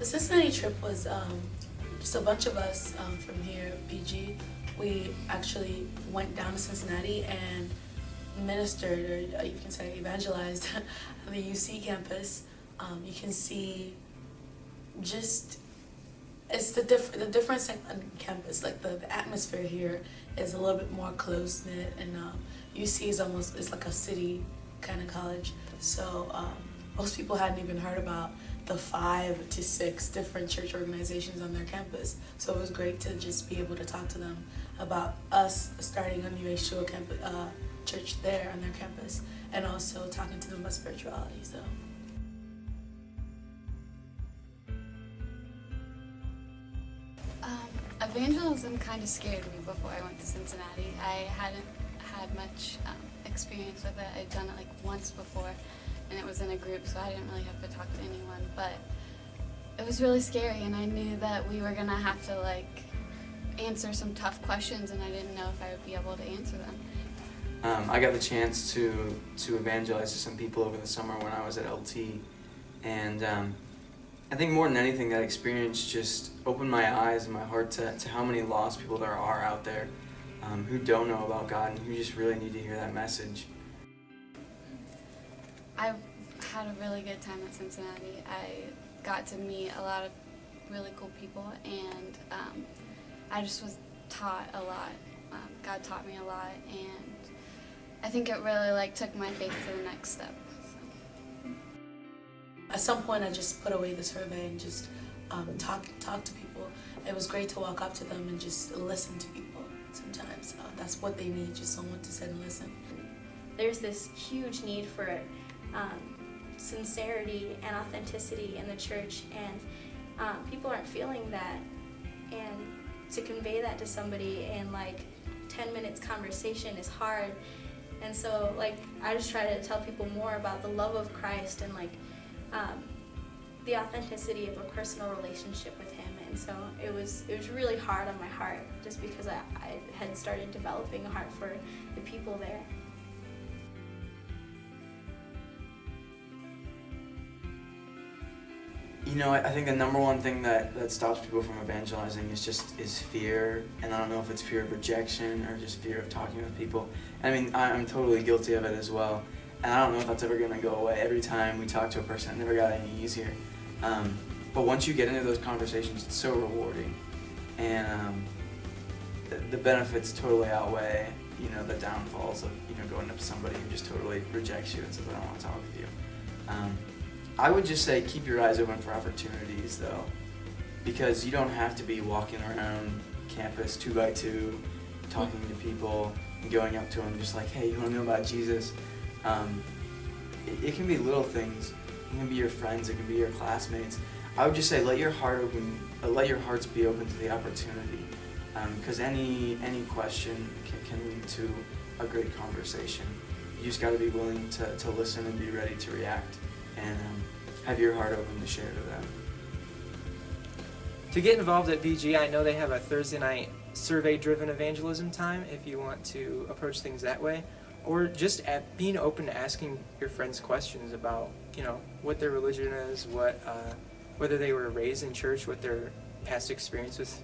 The Cincinnati Trip was just a bunch of us from here, BG. We actually went down to Cincinnati and ministered, or you can say evangelized, the UC campus. You can see just it's the difference on campus. Like the atmosphere here is a little bit more close knit, and UC is like a city kind of college. So most people hadn't even heard about the 5 to 6 different church organizations on their campus. So it was great to just be able to talk to them about us starting a New Age campus, church there on their campus, and also talking to them about spirituality. So. Evangelism kind of scared me before I went to Cincinnati. I hadn't had much experience with it. I'd done it like once before, and it was in a group, so I didn't really have to talk to anyone. But it was really scary, and I knew that we were gonna have to like answer some tough questions, and I didn't know if I would be able to answer them. I got the chance to evangelize to some people over the summer when I was at LT, and I think more than anything, that experience just opened my eyes and my heart to how many lost people there are out there who don't know about God and who just really need to hear that message. I had a really good time at Cincinnati. I got to meet a lot of really cool people, and I just was taught a lot. God taught me a lot, and I think it really took my faith to the next step. At some point, I just put away the survey and just talk to people. It was great to walk up to them and just listen to people. Sometimes that's what they need, just someone to sit and listen. There's this huge need for sincerity and authenticity in the church, and people aren't feeling that. And to convey that to somebody in 10 minutes conversation is hard. And so I just try to tell people more about the love of Christ and the authenticity of a personal relationship with Him. And so it was really hard on my heart, just because I had started developing a heart for the people there. You know, I think the number one thing that stops people from evangelizing is fear, and I don't know if it's fear of rejection or just fear of talking with people. I mean, I'm totally guilty of it as well, and I don't know if that's ever going to go away. Every time we talk to a person, it never got any easier. But once you get into those conversations, it's so rewarding, and the benefits totally outweigh, the downfalls of, going up to somebody who just totally rejects you and says, I don't want to talk with you. I would just say keep your eyes open for opportunities, though, because you don't have to be walking around campus 2 by 2, talking to people and going up to them just like, hey, you want to know about Jesus? It can be little things. It can be your friends. It can be your classmates. I would just say let your hearts be open to the opportunity, because any question can lead to a great conversation. You just got to be willing to listen and be ready to react, and have your heart open to share to them. To get involved at BG, I know they have a Thursday night survey-driven evangelism time if you want to approach things that way, or just being open to asking your friends questions about, what their religion is, whether they were raised in church, what their past experiences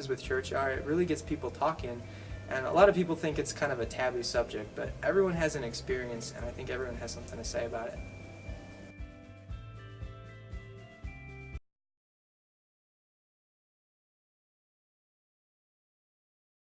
with church are. It really gets people talking, and a lot of people think it's kind of a taboo subject, but everyone has an experience, and I think everyone has something to say about it.